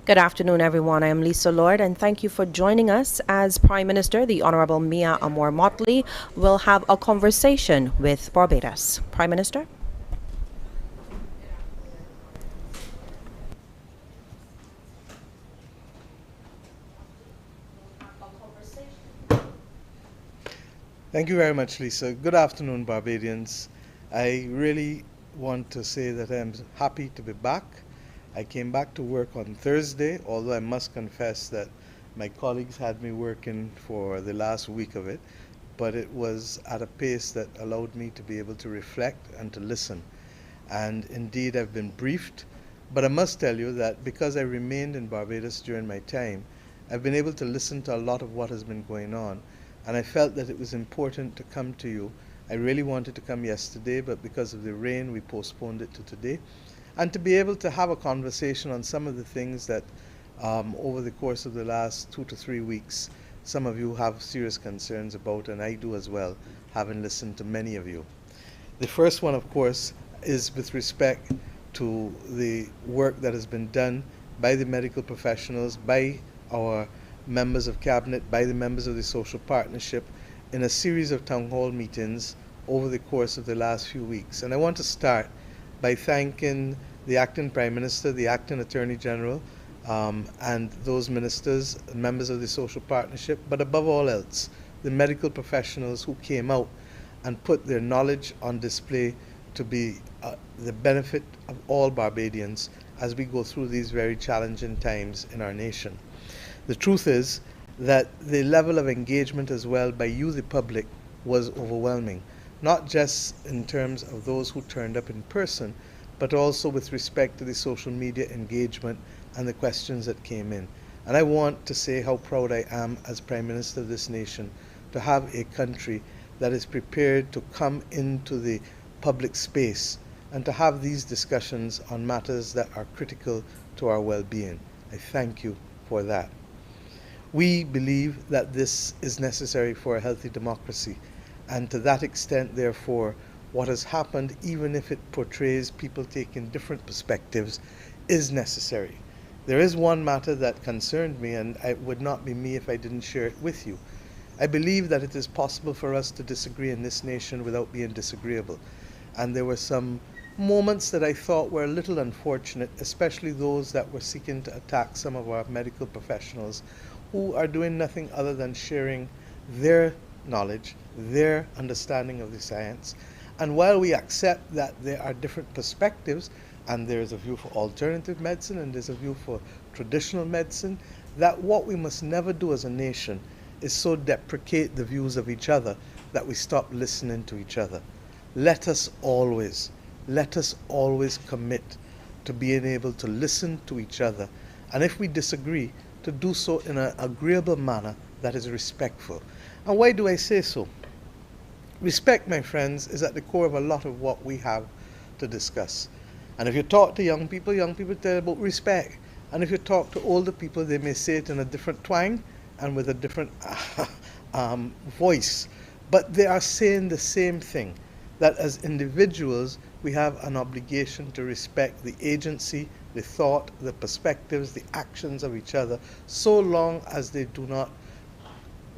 Good afternoon, everyone. I am Lisa Lord, and thank you for joining us as Prime Minister, the Honourable Mia Amor Mottley, will have a conversation with Barbados. Prime Minister? Thank you very much, Lisa. Good afternoon, Barbadians. I really want to say that I'm happy to be back. I came back to work on Thursday, although I must confess that my colleagues had me working for the last week of it, but it was at a pace that allowed me to be able to reflect and to listen. And indeed, I've been briefed, but I must tell you that because I remained in Barbados during my time, I've been able to listen to a lot of what has been going on, and I felt that it was important to come to you. I really wanted to come yesterday, but because of the rain, we postponed it to today, and to be able to have a conversation on some of the things that over the course of the last 2 to 3 weeks, some of you have serious concerns about, and I do as well, having listened to many of you. The first one, of course, is with respect to the work that has been done by the medical professionals, by our members of cabinet, by the members of the social partnership in a series of town hall meetings over the course of the last few weeks. And I want to start by thanking the acting Prime Minister, the acting Attorney General, and those ministers, members of the social partnership, but above all else, the medical professionals who came out and put their knowledge on display to be the benefit of all Barbadians as we go through these very challenging times in our nation. The truth is that the level of engagement as well by you, the public, was overwhelming, not just in terms of those who turned up in person, but also with respect to the social media engagement and the questions that came in. And I want to say how proud I am as Prime Minister of this nation to have a country that is prepared to come into the public space and to have these discussions on matters that are critical to our well-being. I thank you for that. We believe that this is necessary for a healthy democracy, and to that extent, therefore, what has happened, even if it portrays people taking different perspectives, is necessary. There is one matter that concerned me, and it would not be me if I didn't share it with you. I believe that it is possible for us to disagree in this nation without being disagreeable. And there were some moments that I thought were a little unfortunate, especially those that were seeking to attack some of our medical professionals who are doing nothing other than sharing their knowledge, their understanding of the science. And while we accept that there are different perspectives, and there is a view for alternative medicine and there's a view for traditional medicine, that what we must never do as a nation is so deprecate the views of each other that we stop listening to each other. Let us always commit to being able to listen to each other, and if we disagree, to do so in an agreeable manner that is respectful. And why do I say so? Respect, my friends, is at the core of a lot of what we have to discuss. And if you talk to young people tell you about respect. And if you talk to older people, they may say it in a different twang and with a different voice. But they are saying the same thing, that as individuals, we have an obligation to respect the agency, the thought, the perspectives, the actions of each other, so long as they do not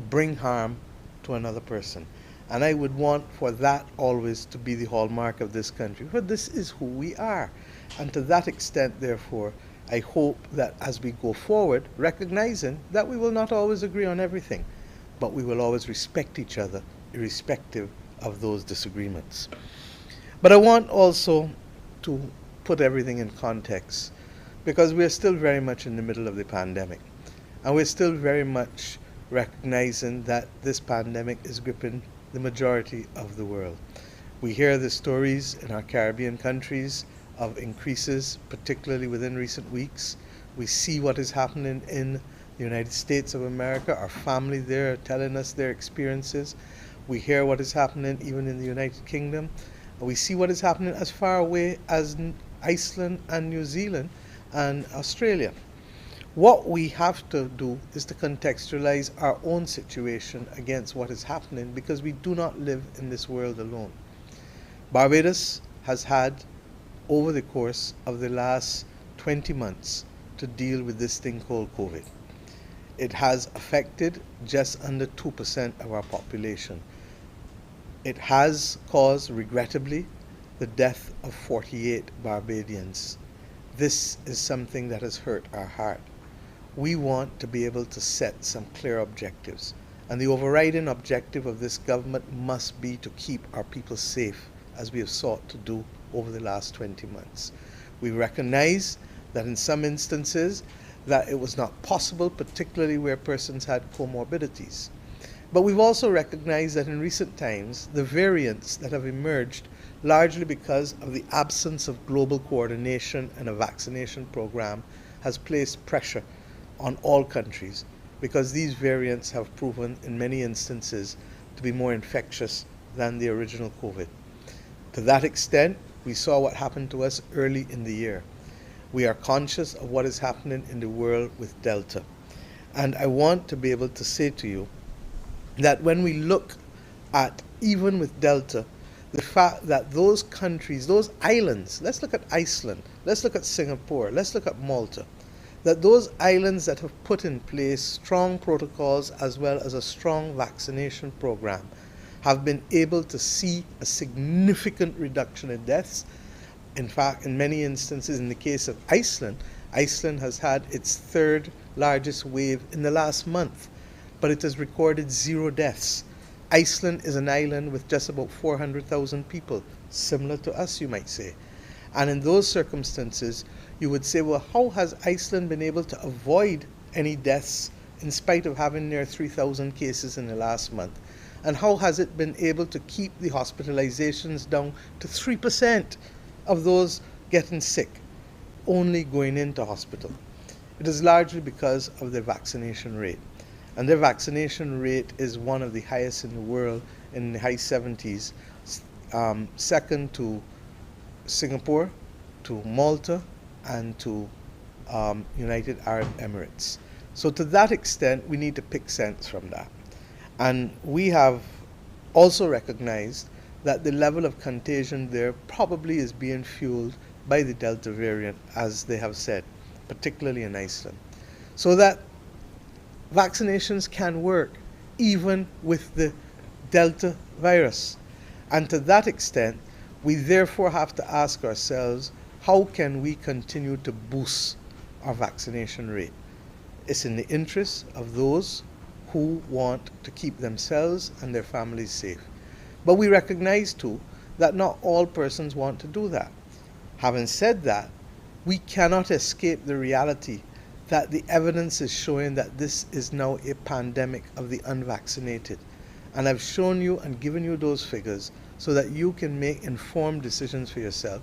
bring harm to another person. And I would want for that always to be the hallmark of this country. For this is who we are. And to that extent, therefore, I hope that as we go forward, recognizing that we will not always agree on everything, but we will always respect each other, irrespective of those disagreements. But I want also to put everything in context, because we're still very much in the middle of the pandemic. And we're still very much recognizing that this pandemic is gripping the majority of the world. We hear the stories in our Caribbean countries of increases, particularly within recent weeks. We see what is happening in the United States of America. Our family there are telling us their experiences. We hear what is happening even in the United Kingdom. We see what is happening as far away as Iceland and New Zealand and Australia. What we have to do is to contextualize our own situation against what is happening, because we do not live in this world alone. Barbados has had, over the course of the last 20 months, to deal with this thing called COVID. It has affected just under 2% of our population. It has caused, regrettably, the death of 48 Barbadians. This is something that has hurt our heart. We want to be able to set some clear objectives, and the overriding objective of this government must be to keep our people safe, as we have sought to do over the last 20 months. We recognize that in some instances that it was not possible, particularly where persons had comorbidities. But we've also recognized that in recent times, the variants that have emerged, largely because of the absence of global coordination and a vaccination program, has placed pressure on all countries, because these variants have proven in many instances to be more infectious than the original COVID. To that extent, we saw what happened to us early in the year. We are conscious of what is happening in the world with Delta. And I want to be able to say to you that when we look at, even with Delta, the fact that those countries, those islands, let's look at Iceland, let's look at Singapore, let's look at Malta, that those islands that have put in place strong protocols as well as a strong vaccination program have been able to see a significant reduction in deaths. In fact, in many instances, in the case of Iceland, Iceland has had its third largest wave in the last month, but it has recorded 0 deaths. Iceland is an island with just about 400,000 people, similar to us, you might say. And in those circumstances, you would say, well, how has Iceland been able to avoid any deaths in spite of having near 3,000 cases in the last month? And how has it been able to keep the hospitalizations down to 3% of those getting sick only going into hospital? It is largely because of their vaccination rate. And their vaccination rate is one of the highest in the world, in the high 70s, second to Singapore, to Malta, and to United Arab Emirates. So to that extent, we need to pick sense from that. And we have also recognized that the level of contagion there probably is being fueled by the Delta variant, as they have said, particularly in Iceland. So that vaccinations can work even with the Delta virus. And to that extent, we therefore have to ask ourselves, how can we continue to boost our vaccination rate? It's in the interest of those who want to keep themselves and their families safe. But we recognize too that not all persons want to do that. Having said that, we cannot escape the reality that the evidence is showing that this is now a pandemic of the unvaccinated. And I've shown you and given you those figures so that you can make informed decisions for yourself.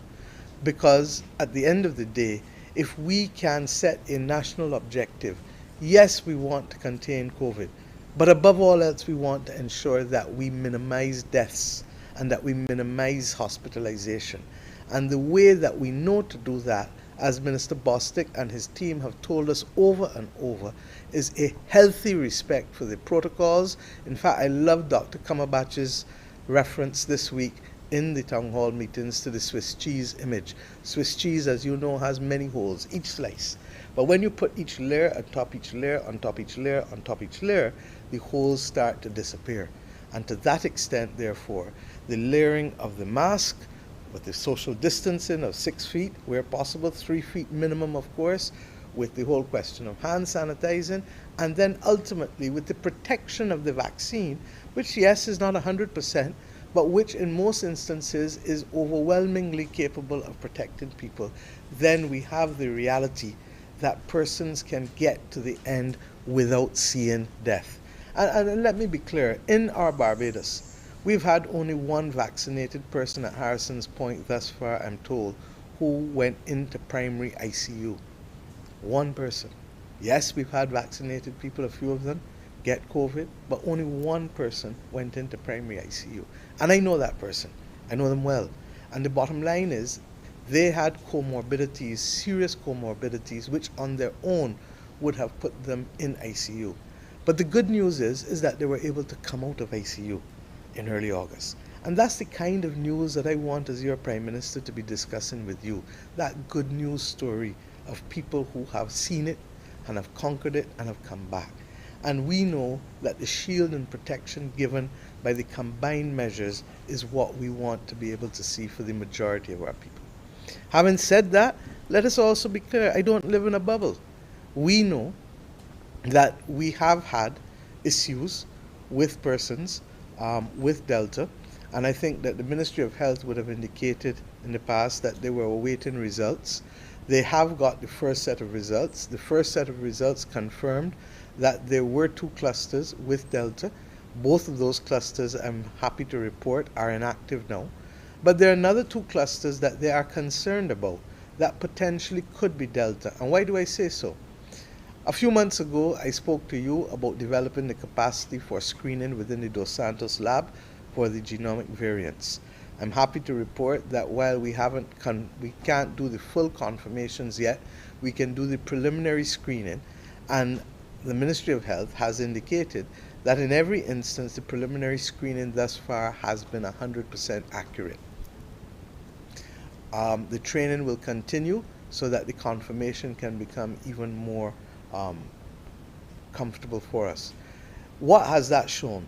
Because at the end of the day, if we can set a national objective, yes, we want to contain COVID, but above all else, we want to ensure that we minimize deaths and that we minimize hospitalization. And the way that we know to do that, as Minister Bostic and his team have told us over and over, is a healthy respect for the protocols. In fact, I love Dr. Kamabach's reference this week in the town hall meetings to the Swiss cheese image. Swiss cheese, as you know, has many holes, each slice. But when you put each layer on top each layer, on top each layer, on top each layer, the holes start to disappear. And to that extent, therefore, the layering of the mask with the social distancing of 6 feet, where possible, 3 feet minimum, of course, with the whole question of hand sanitizing, and then ultimately with the protection of the vaccine, which, yes, is not 100%, but which in most instances is overwhelmingly capable of protecting people, then we have the reality that persons can get to the end without seeing death. And let me be clear, in our Barbados, we've had only one vaccinated person at Harrison's Point thus far, I'm told, who went into primary ICU. One person. Yes, we've had vaccinated people, a few of them, get COVID, but only one person went into primary ICU. And I know that person. I know them well. And the bottom line is, they had comorbidities, serious comorbidities, which on their own would have put them in ICU. But the good news is that they were able to come out of ICU in early August. And that's the kind of news that I want as your Prime Minister to be discussing with you, that good news story of people who have seen it and have conquered it and have come back. And we know that the shield and protection given by the combined measures is what we want to be able to see for the majority of our people. Having said that, let us also be clear, I don't live in a bubble. We know that we have had issues with persons with Delta, and I think that the Ministry of Health would have indicated in the past that they were awaiting results. They have got the first set of results. The first set of results confirmed that there were 2 clusters with Delta. Both of those clusters, I'm happy to report, are inactive now. But there are another 2 clusters that they are concerned about that potentially could be Delta. And why do I say so? A few months ago, I spoke to you about developing the capacity for screening within the Dos Santos lab for the genomic variants. I'm happy to report that while we can't do the full confirmations yet, we can do the preliminary screening, and the Ministry of Health has indicated that in every instance the preliminary screening thus far has been 100% accurate. The training will continue so that the confirmation can become even more comfortable for us. What has that shown?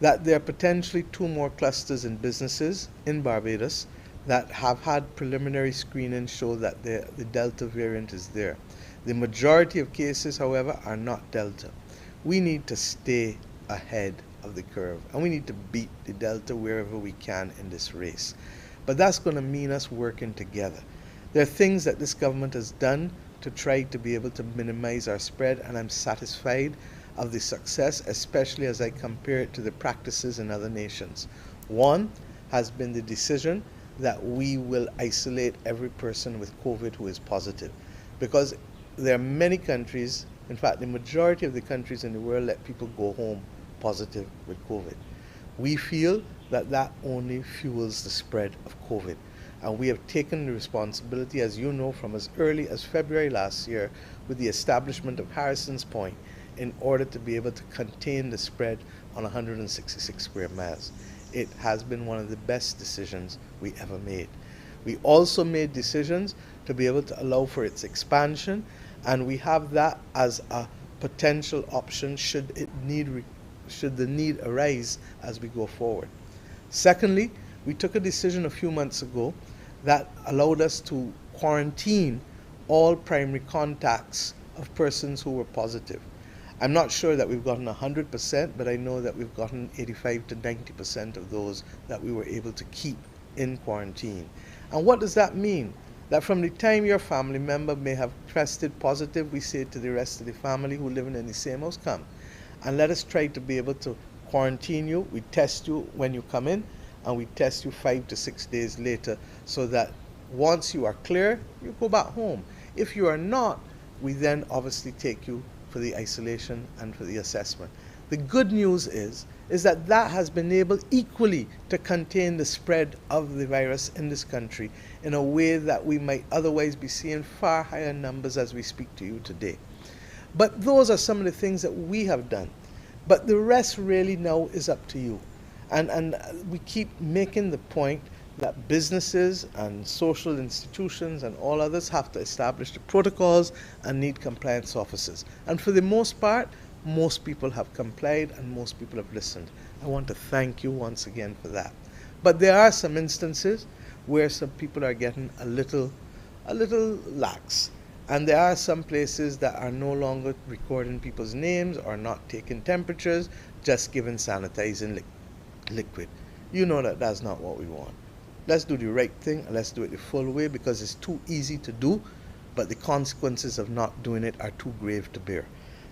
That there are potentially 2 more clusters in businesses in Barbados that have had preliminary screening show that the Delta variant is there. The majority of cases, however, are not Delta. We need to stay ahead of the curve, and we need to beat the Delta wherever we can in this race. But that's going to mean us working together. There are things that this government has done to try to be able to minimize our spread, and I'm satisfied of the success, especially as I compare it to the practices in other nations. One has been the decision that we will isolate every person with COVID who is positive, because there are many countries, in fact the majority of the countries in the world, let people go home positive with COVID. We feel that that only fuels the spread of COVID, and we have taken the responsibility, as you know, from as early as February last year with the establishment of Harrison's Point in order to be able to contain the spread on 166 square miles. It has been one of the best decisions we ever made. We also made decisions to be able to allow for its expansion, and we have that as a potential option should the need arise as we go forward. Secondly, we took a decision a few months ago that allowed us to quarantine all primary contacts of persons who were positive. I'm not sure that we've gotten 100%, but I know that we've gotten 85 to 90% of those that we were able to keep in quarantine. And what does that mean? That from the time your family member may have tested positive, we say to the rest of the family who live in the same house, come and let us try to be able to quarantine you. We test you when you come in, and we test you 5 to 6 days later, so that once you are clear, you go back home. If you are not, we then obviously take you for the isolation and for the assessment. The good news is that that has been able equally to contain the spread of the virus in this country in a way that we might otherwise be seeing far higher numbers as we speak to you today. But those are some of the things that we have done. But the rest really now is up to you. And we keep making the point that businesses and social institutions and all others have to establish the protocols and need compliance officers. And for the most part, most people have complied and most people have listened. I want to thank you once again for that. But there are some instances where some people are getting a little lax. And there are some places that are no longer recording people's names or not taking temperatures, just giving sanitizing liquid. You know that that's not what we want. Let's do the right thing, and let's do it the full way, because it's too easy to do, but the consequences of not doing it are too grave to bear.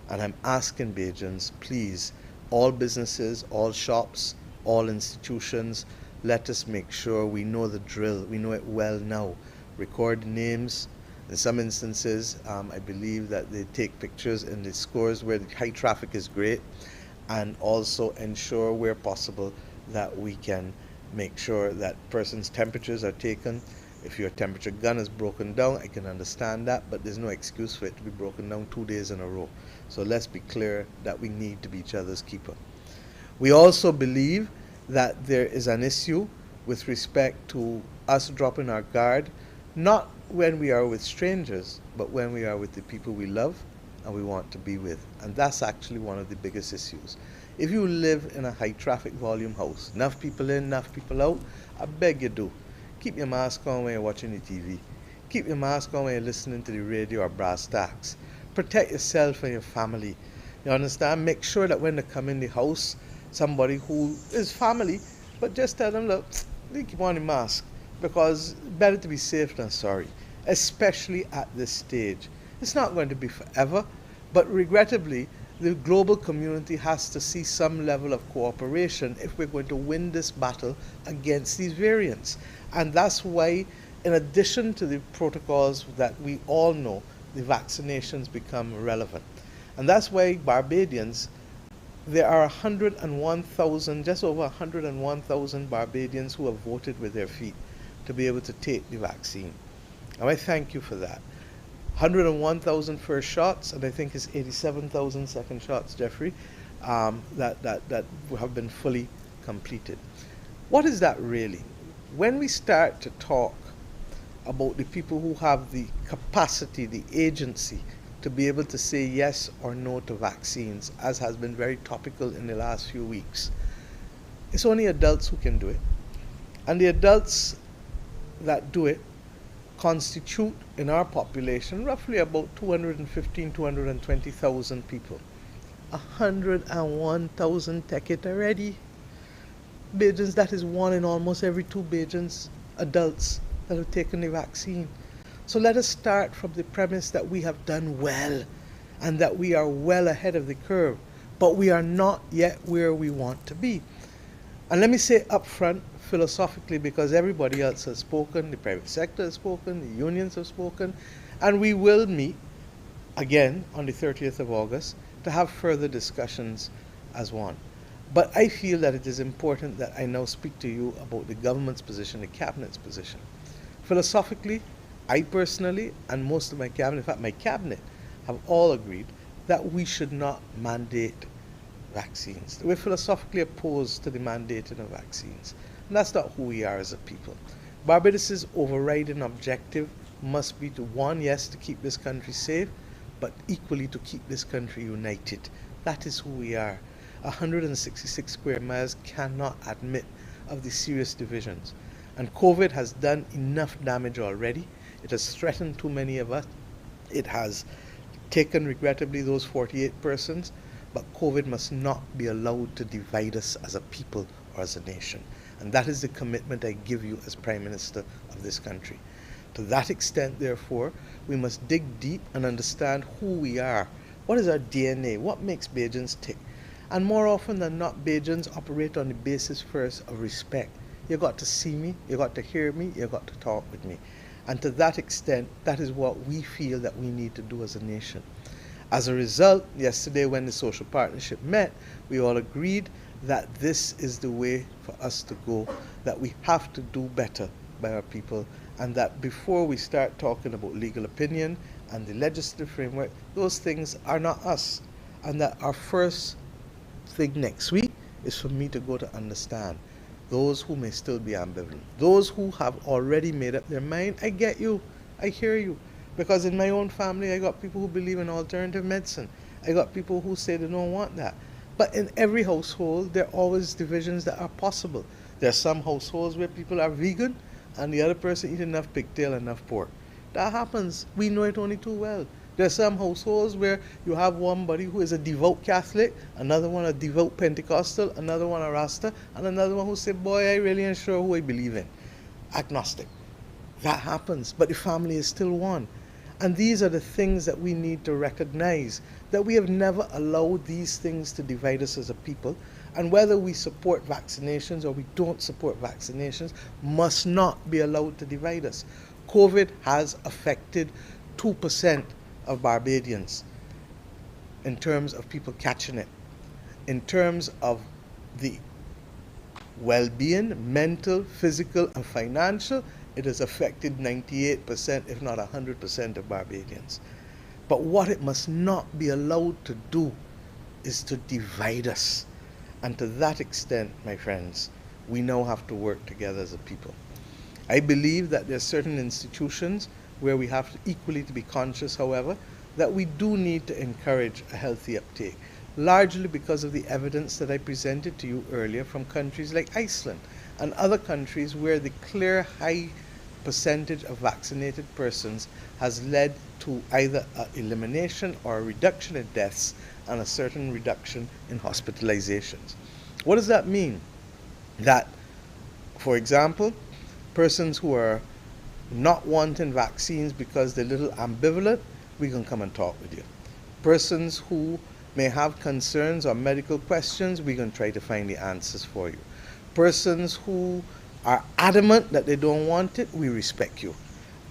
And I'm asking Bajans, please, all businesses, all shops, all institutions, let us make sure we know the drill. We know it well now. Record names. In some instances, I believe that they take pictures in the scores where the high traffic is great, and also ensure where possible that we can make sure that persons' temperatures are taken. If your temperature gun is broken down, I can understand that, but there's no excuse for it to be broken down 2 days in a row. So let's be clear that we need to be each other's keeper. We also believe that there is an issue with respect to us dropping our guard, Not when we are with strangers, but when we are with the people we love and we want to be with. And that's actually one of the biggest issues. If you live in a high traffic volume house, enough people in, enough people out, I beg you do. Keep your mask on when you're watching the TV. Keep your mask on when you're listening to the radio or brass tacks. Protect yourself and your family. You understand? Make sure that when they come in the house, somebody who is family, but just tell them, look, they keep on the mask, because better to be safe than sorry, especially at this stage. It's not going to be forever, but regrettably, the global community has to see some level of cooperation if we're going to win this battle against these variants. And that's why, in addition to the protocols that we all know, the vaccinations become relevant. And that's why Barbadians, there are 101,000, just over 101,000 Barbadians who have voted with their feet to be able to take the vaccine. And I thank you for that. 101,000 first shots, and I think it's 87,000 second shots, Jeffrey, that have been fully completed. What is that really? When we start to talk about the people who have the capacity, the agency, to be able to say yes or no to vaccines, as has been very topical in the last few weeks, it's only adults who can do it. And the adults that do it constitute in our population roughly about 215, 220,000 people. 101,000 take it already. Bajans, that is one in almost every two Bajans, adults that have taken the vaccine. So let us start from the premise that we have done well and that we are well ahead of the curve, but we are not yet where we want to be. And let me say up front, philosophically, because everybody else has spoken, the private sector has spoken, the unions have spoken, and we will meet again on the 30th of August to have further discussions as one. But I feel that it is important that I now speak to you about the government's position, the cabinet's position. Philosophically, I personally, and most of my cabinet, in fact my cabinet, have all agreed that we should not mandate vaccines. We're philosophically opposed to the mandating of vaccines. And that's not who we are as a people. Barbados' overriding objective must be to, one, yes, to keep this country safe, but equally to keep this country united. That is who we are. 166 square miles cannot admit of the serious divisions. And COVID has done enough damage already. It has threatened too many of us. It has taken, regrettably, those 48 persons. But COVID must not be allowed to divide us as a people or as a nation. And that is the commitment I give you as Prime Minister of this country. To that extent, therefore, we must dig deep and understand who we are. What is our DNA? What makes Bajans tick? And more often than not, Bajans operate on the basis first of respect. You got to see me, you got to hear me, you got to talk with me. And to that extent, that is what we feel that we need to do as a nation. As a result, yesterday when the social partnership met, we all agreed that this is the way for us to go, that we have to do better by our people, and that before we start talking about legal opinion and the legislative framework, those things are not us. And that our first thing next week is for me to go to understand those who may still be ambivalent, those who have already made up their mind. I get you, I hear you. Because in my own family, I got people who believe in alternative medicine. I got people who say they don't want that. But in every household, there are always divisions that are possible. There are some households where people are vegan and the other person eats enough pigtail, enough pork. That happens. We know it only too well. There are some households where you have one buddy who is a devout Catholic, another one a devout Pentecostal, another one a Rasta, and another one who say, boy, I really ain't sure who I believe in. Agnostic. That happens, but the family is still one. And these are the things that we need to recognize, that we have never allowed these things to divide us as a people. And whether we support vaccinations or we don't support vaccinations must not be allowed to divide us. COVID has affected 2% of Barbadians in terms of people catching it. In terms of the well-being, mental, physical, and financial, it has affected 98%, if not 100% of Barbadians. But what it must not be allowed to do is to divide us. And to that extent, my friends, we now have to work together as a people. I believe that there are certain institutions where we have to equally to be conscious, however, that we do need to encourage a healthy uptake, largely because of the evidence that I presented to you earlier from countries like Iceland and other countries where the clear high percentage of vaccinated persons has led to either an elimination or a reduction in deaths and a certain reduction in hospitalizations. What does that mean? That, for example, persons who are not wanting vaccines because they're a little ambivalent, we can come and talk with you. Persons who may have concerns or medical questions, we can try to find the answers for you. Persons who are adamant that they don't want it, we respect you.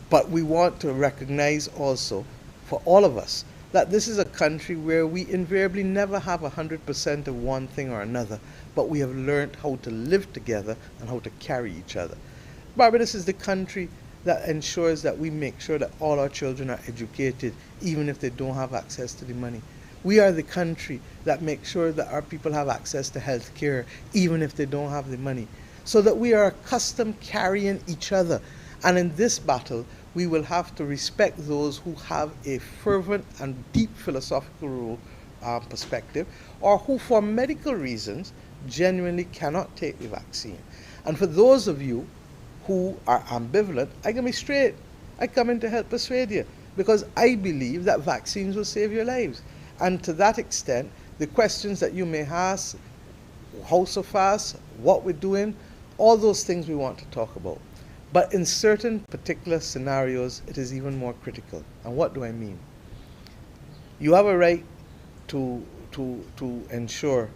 But we want to recognize also, for all of us, that this is a country where we invariably never have 100% of one thing or another, but we have learned how to live together and how to carry each other. Barbados is the country that ensures that we make sure that all our children are educated, even if they don't have access to the money. We are the country that makes sure that our people have access to health care, even if they don't have the money, so that we are accustomed carrying each other. And in this battle, we will have to respect those who have a fervent and deep philosophical perspective, or who, for medical reasons, genuinely cannot take the vaccine. And for those of you who are ambivalent, I can be straight. I come in to help persuade you, because I believe that vaccines will save your lives. And to that extent, the questions that you may ask, how so fast, what we're doing, all those things we want to talk about. But in certain particular scenarios, it is even more critical. And what do I mean? You have a right to ensure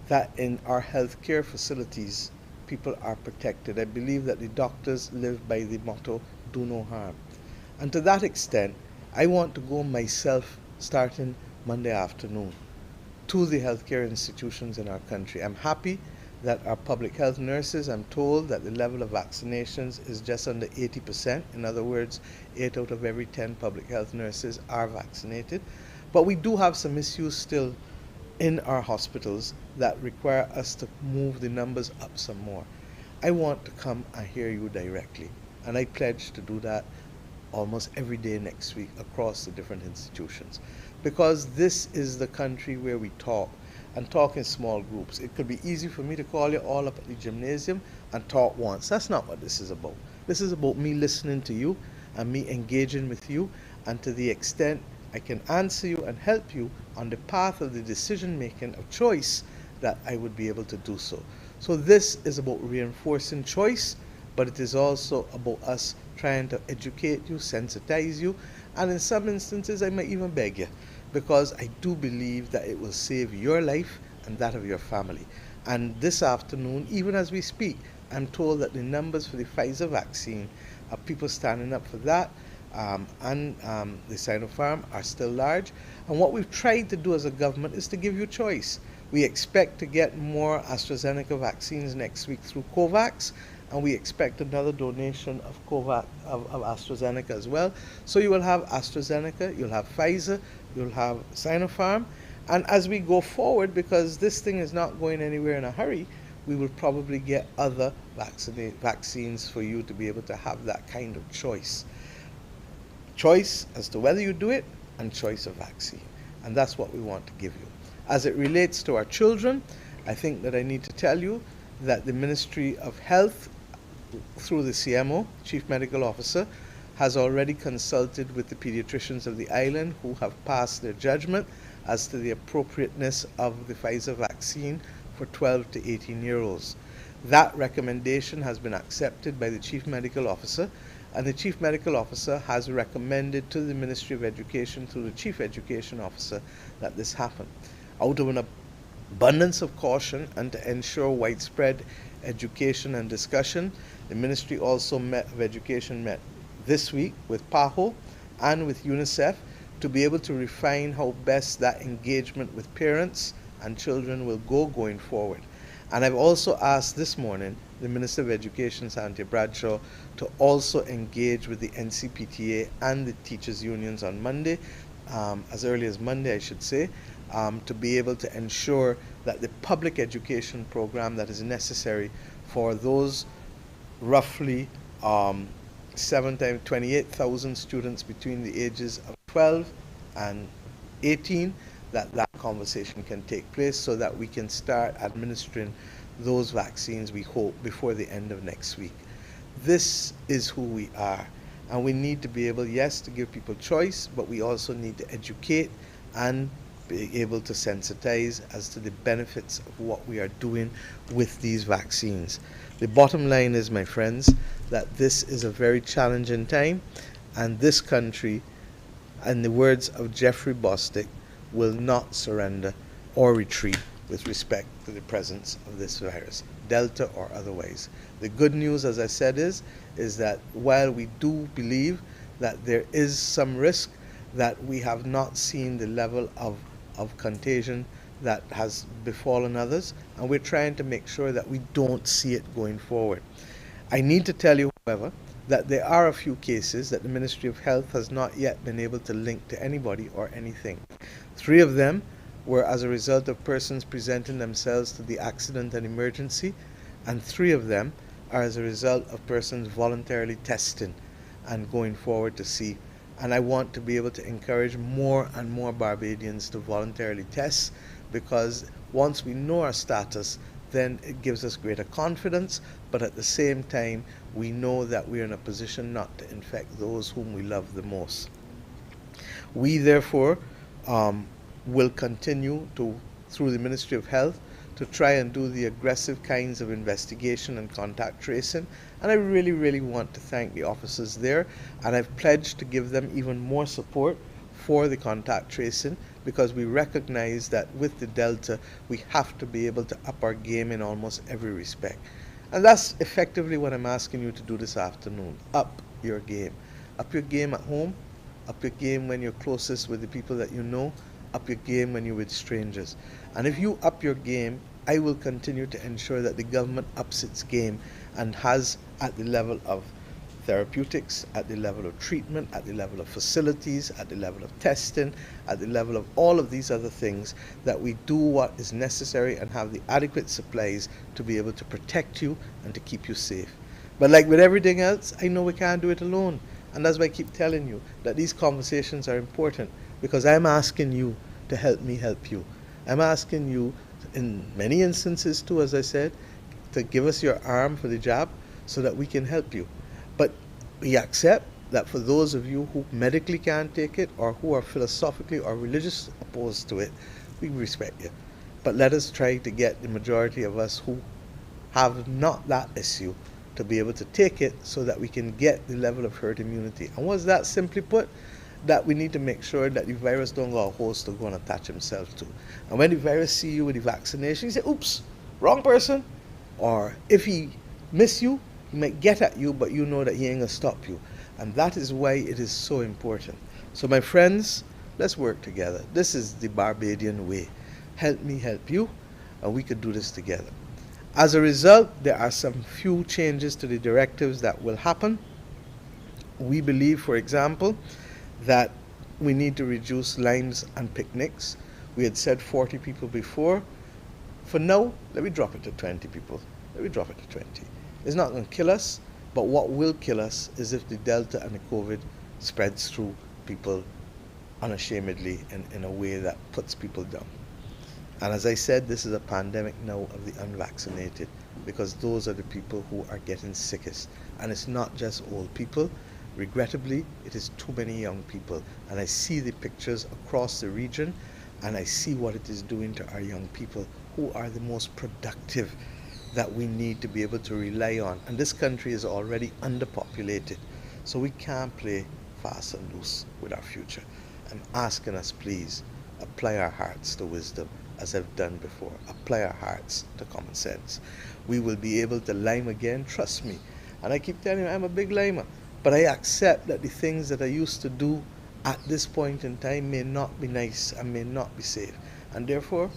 that in our healthcare facilities, people are protected. I believe that the doctors live by the motto, do no harm. And to that extent, I want to go myself, starting Monday afternoon, to the healthcare institutions in our country. I'm happy that our public health nurses, I'm told that the level of vaccinations is just under 80%. In other words, 8 out of every 10 public health nurses are vaccinated. But we do have some issues still in our hospitals that require us to move the numbers up some more. I want to come and hear you directly, and I pledge to do that almost every day next week across the different institutions, because this is the country where we talk, and talk in small groups. It could be easy for me to call you all up at the gymnasium and talk once. That's not what this is about. This is about me listening to you and me engaging with you, and to the extent I can answer you and help you on the path of the decision making of choice, that I would be able to do so. So this is about reinforcing choice, but it is also about us trying to educate you, sensitize you, and in some instances I might even beg you, because I do believe that it will save your life and that of your family. And this afternoon, even as we speak, I'm told that the numbers for the Pfizer vaccine, people standing up for that, and the Sinopharm are still large. And what we've tried to do as a government is to give you choice. We expect to get more AstraZeneca vaccines next week through COVAX, and we expect another donation of AstraZeneca as well. So you will have AstraZeneca, you'll have Pfizer, you'll have Sinopharm, and as we go forward, because this thing is not going anywhere in a hurry, we will probably get other vaccines for you to be able to have that kind of choice. Choice as to whether you do it, and choice of vaccine. And that's what we want to give you. As it relates to our children, I think that I need to tell you that the Ministry of Health, through the CMO, Chief Medical Officer, has already consulted with the pediatricians of the island, who have passed their judgment as to the appropriateness of the Pfizer vaccine for 12 to 18-year-olds. That recommendation has been accepted by the Chief Medical Officer, and the Chief Medical Officer has recommended to the Ministry of Education through the Chief Education Officer that this happen. Out of an abundance of caution and to ensure widespread education and discussion, the Ministry also of Education met this week with PAHO and with UNICEF to be able to refine how best that engagement with parents and children will go going forward. And I've also asked this morning the Minister of Education, Santia Bradshaw, to also engage with the NCPTA and the teachers' unions on Monday, as early as Monday, I should say, to be able to ensure that the public education program that is necessary for those roughly um, 7 times 28,000 students between the ages of 12 and 18, that conversation can take place so that we can start administering those vaccines, we hope, before the end of next week. This is who we are. And we need to be able, yes, to give people choice, but we also need to educate and be able to sensitize as to the benefits of what we are doing with these vaccines. The bottom line is, my friends, that this is a very challenging time, and this country, in the words of Jeffrey Bostic, will not surrender or retreat with respect to the presence of this virus, Delta or otherwise. The good news, as I said, is that while we do believe that there is some risk, that we have not seen the level of contagion that has befallen others, and we're trying to make sure that we don't see it going forward. I need to tell you, however, that there are a few cases that the Ministry of Health has not yet been able to link to anybody or anything. 3 of them were as a result of persons presenting themselves to the accident and emergency, and 3 of them are as a result of persons voluntarily testing and going forward to see. And I want to be able to encourage more and more Barbadians to voluntarily test, because once we know our status, then it gives us greater confidence, but at the same time, we know that we're in a position not to infect those whom we love the most. We therefore will continue to, through the Ministry of Health, to try and do the aggressive kinds of investigation and contact tracing. And I really, really want to thank the officers there, and I've pledged to give them even more support for the contact tracing, because we recognize that with the Delta, we have to be able to up our game in almost every respect. And that's effectively what I'm asking you to do this afternoon. Up your game. Up your game at home, up your game when you're closest with the people that you know, up your game when you're with strangers. And if you up your game, I will continue to ensure that the government ups its game and has, at the level of therapeutics, at the level of treatment, at the level of facilities, at the level of testing, at the level of all of these other things, that we do what is necessary and have the adequate supplies to be able to protect you and to keep you safe. But like with everything else, I know we can't do it alone. And that's why I keep telling you that these conversations are important, because I'm asking you to help me help you. I'm asking you, in many instances too, as I said, to give us your arm for the job so that we can help you. But we accept that for those of you who medically can't take it, or who are philosophically or religiously opposed to it, we respect you. But let us try to get the majority of us who have not that issue to be able to take it, so that we can get the level of herd immunity. And what's that simply put? That we need to make sure that the virus don't go a host to go and attach himself to. And when the virus see you with the vaccination, he say, oops, wrong person. Or if he miss you, he might get at you, but you know that he ain't gonna stop you. And that is why it is so important. So my friends, let's work together. This is the Barbadian way. Help me help you, and we could do this together. As a result, there are some few changes to the directives that will happen. We believe, for example, that we need to reduce limes and picnics. We had said 40 people before. For now, let me drop it to 20 people. Let me drop it to 20. It's not going to kill us, but what will kill us is if the Delta and the COVID spreads through people unashamedly and in a way that puts people down. And as I said, this is a pandemic now of the unvaccinated, because those are the people who are getting sickest. And it's not just old people. Regrettably, it is too many young people. And I see the pictures across the region, and I see what it is doing to our young people, who are the most productive, that we need to be able to rely on. And this country is already underpopulated, so we can't play fast and loose with our future. I'm asking us, please, apply our hearts to wisdom, as I've done before. Apply our hearts to common sense. We will be able to lime again, trust me. And I keep telling you, I'm a big limer. But I accept that the things that I used to do at this point in time may not be nice and may not be safe. And therefore,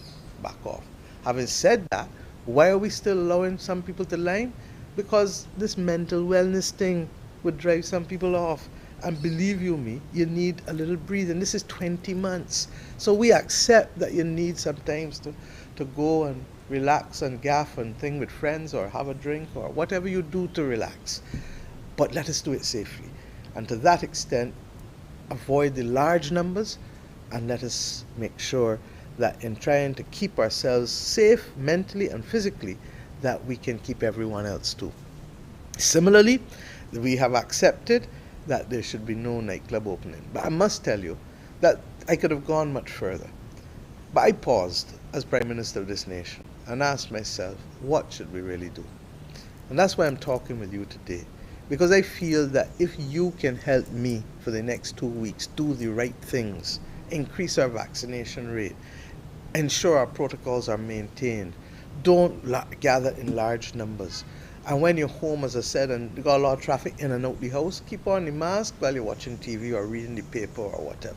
back off. Having said that, why are we still allowing some people to lime? Because this mental wellness thing would drive some people off. And believe you me, you need a little breathing. This is 20 months. So we accept that you need sometimes to go and relax and gaff and thing with friends, or have a drink, or whatever you do to relax. but let us do it safely. And to that extent, avoid the large numbers, and let us make sure that in trying to keep ourselves safe mentally and physically, that we can keep everyone else too. Similarly, we have accepted that there should be no nightclub opening. But I must tell you that I could have gone much further. But I paused as Prime Minister of this nation and asked myself, what should we really do? And that's why I'm talking with you today. Because I feel that if you can help me for the next 2 weeks do the right things, increase our vaccination rate, ensure our protocols are maintained, don't gather in large numbers. And when you're home, as I said, and you got a lot of traffic in and out the house, keep on the mask while you're watching TV or reading the paper or whatever.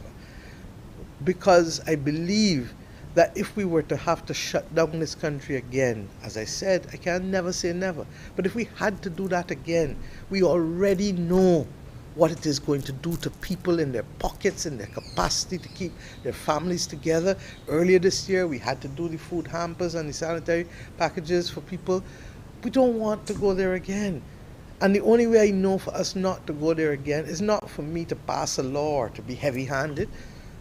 Because I believe that if we were to have to shut down this country again, as I said, I can never say never, but if we had to do that again, we already know what it is going to do to people in their pockets and their capacity to keep their families together. Earlier this year, we had to do the food hampers and the sanitary packages for people. We don't want to go there again. And the only way I know for us not to go there again is not for me to pass a law or to be heavy-handed,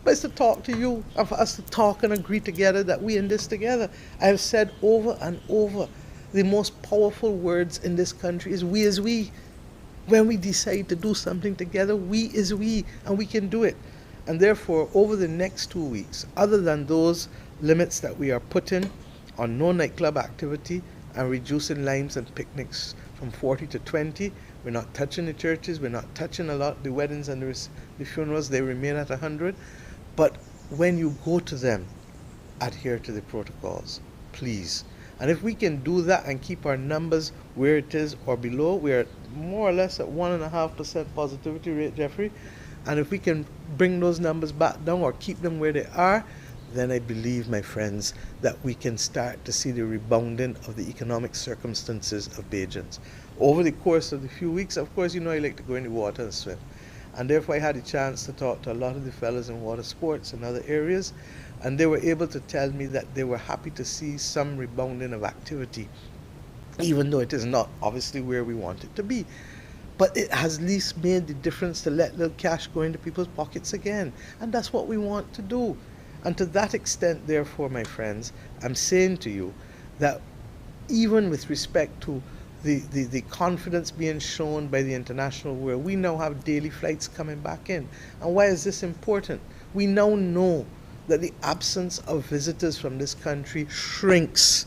but it's to talk to you and for us to talk and agree together that we in this together. I have said over and over, the most powerful words in this country is we is we. When we decide to do something together, we is we, and we can do it. And therefore, over the next 2 weeks, other than those limits that we are putting on no nightclub activity and reducing limes and picnics from 40 to 20, we're not touching the churches, we're not touching a lot the weddings and the funerals, they remain at 100. But when you go to them, adhere to the protocols, please. And if we can do that and keep our numbers where it is or below, we're more or less at 1.5% positivity rate, Jeffrey. And if we can bring those numbers back down or keep them where they are, then I believe, my friends, that we can start to see the rebounding of the economic circumstances of Bajans. Over the course of the few weeks, of course, you know I like to go in the water and swim. And therefore I had a chance to talk to a lot of the fellas in water sports and other areas, and they were able to tell me that they were happy to see some rebounding of activity, even though it is not obviously where we want it to be. But it has at least made the difference to let little cash go into people's pockets again. And that's what we want to do. And to that extent, therefore, my friends, I'm saying to you that even with respect to the confidence being shown by the international world, we now have daily flights coming back in. And why is this important? We now know that the absence of visitors from this country shrinks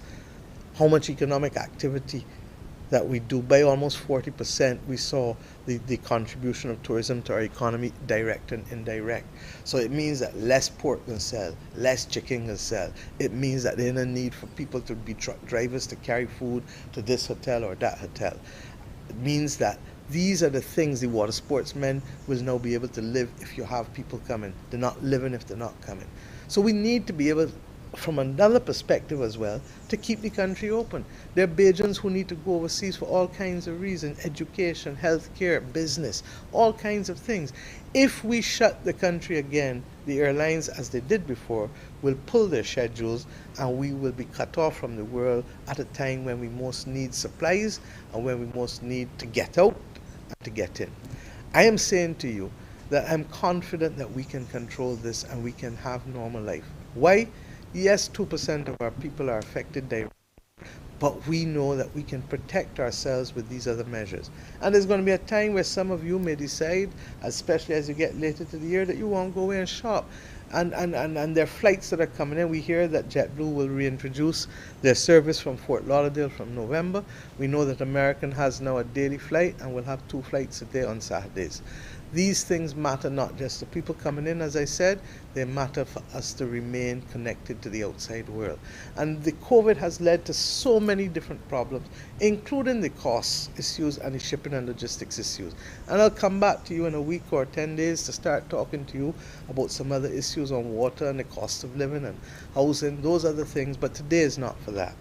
how much economic activity that we do. By almost 40%, we saw the contribution of tourism to our economy, direct and indirect. So it means that less pork can sell, less chicken can sell. It means that there's a need for people to be truck drivers to carry food to this hotel or that hotel. It means that these are the things the water sportsmen will now be able to live if you have people coming. They're not living if they're not coming. So we need to be able, from another perspective as well, to keep the country open. There are Bajans who need to go overseas for all kinds of reasons: education, healthcare, business, all kinds of things. If we shut the country again, the airlines, as they did before, will pull their schedules and we will be cut off from the world at a time when we most need supplies and when we most need to get out and to get in. I am saying to you that I'm confident that we can control this and we can have normal life. Why? Yes, 2% of our people are affected directly, but we know that we can protect ourselves with these other measures. And there's going to be a time where some of you may decide, especially as you get later to the year, that you won't go away and shop. And there are flights that are coming in. We hear that JetBlue will reintroduce their service from Fort Lauderdale from November. We know that American has now a daily flight and will have 2 flights a day on Saturdays. These things matter not just to people coming in, as I said, they matter for us to remain connected to the outside world. And the COVID has led to so many different problems, including the cost issues and the shipping and logistics issues. And I'll come back to you in a week or 10 days to start talking to you about some other issues on water and the cost of living and housing, those other things, but today is not for that.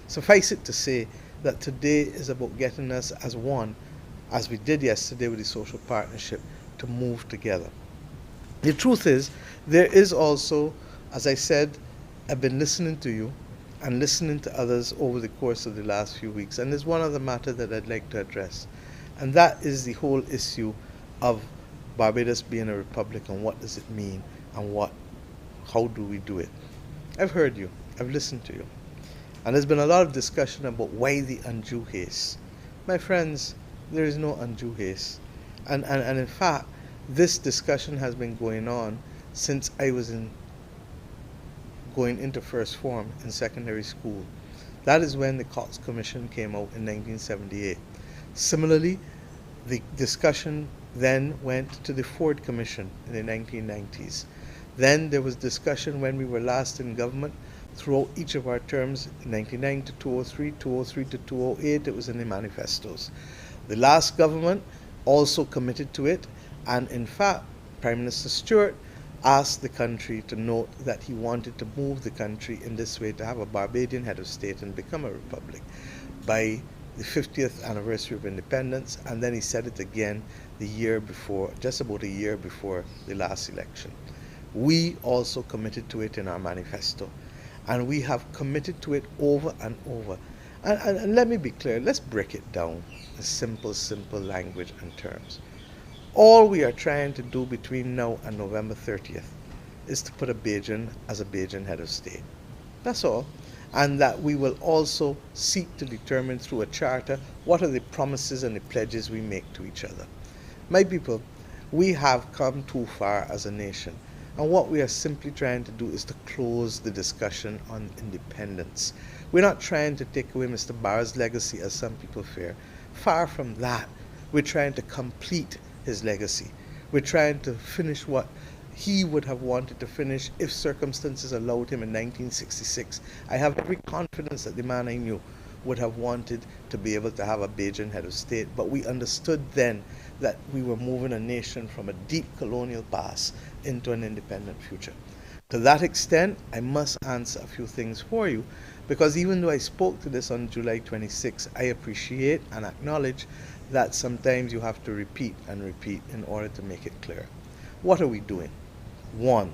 Suffice it to say that today is about getting us as one, as we did yesterday with the social partnership, to move together. The truth is, there is also, as I said, I've been listening to you and listening to others over the course of the last few weeks, and there's one other matter that I'd like to address. And that is the whole issue of Barbados being a republic, and what does it mean, and how do we do it. I've heard you, I've listened to you, and there's been a lot of discussion about why the undue haste. My friends, there is no undue haste. And in fact, this discussion has been going on since I was going into first form in secondary school. That is when the Cox Commission came out in 1978. Similarly, the discussion then went to the Ford Commission in the 1990s. Then there was discussion when we were last in government throughout each of our terms, 99 to 203, 203 to 208, it was in the manifestos. The last government also committed to it, and in fact, Prime Minister Stewart asked the country to note that he wanted to move the country in this way, to have a Barbadian head of state and become a republic by the 50th anniversary of independence, and then he said it again the year before, just about a year before the last election. We also committed to it in our manifesto, and we have committed to it over and over. And let me be clear, let's break it down in simple language and terms. All we are trying to do between now and November 30th is to put a Bajan as a Bajan head of state. That's all. And that we will also seek to determine through a charter what are the promises and the pledges we make to each other. My people, we have come too far as a nation, and what we are simply trying to do is to close the discussion on independence. We're not trying to take away Mr. Barra's legacy, as some people fear. Far from that. We're trying to complete his legacy. We're trying to finish what he would have wanted to finish if circumstances allowed him in 1966. I have every confidence that the man I knew would have wanted to be able to have a Bajan head of state, but we understood then that we were moving a nation from a deep colonial past into an independent future. To that extent, I must answer a few things for you, because even though I spoke to this on July 26, I appreciate and acknowledge that sometimes you have to repeat and repeat in order to make it clear. What are we doing? One,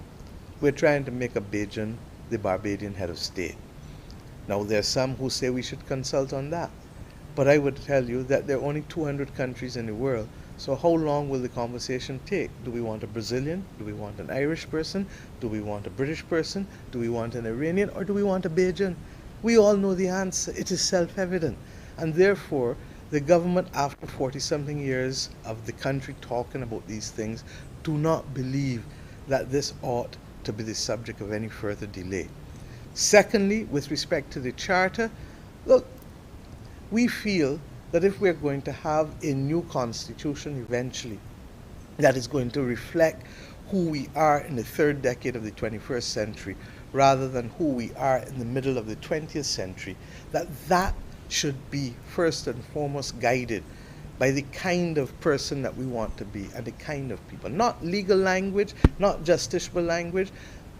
we're trying to make a Bajan the Barbadian head of state. Now, there are some who say we should consult on that, but I would tell you that there are only 200 countries in the world, so how long will the conversation take? Do we want a Brazilian? Do we want an Irish person? Do we want a British person? Do we want an Iranian? Or do we want a Bajan? We all know the answer. It is self-evident. And therefore, the government, after 40-something years of the country talking about these things, do not believe that this ought to be the subject of any further delay. Secondly, with respect to the charter, look, we feel that if we're going to have a new constitution eventually that is going to reflect who we are in the third decade of the 21st century rather than who we are in the middle of the 20th century, that should be first and foremost guided by the kind of person that we want to be and the kind of people. Not legal language, not justiciable language,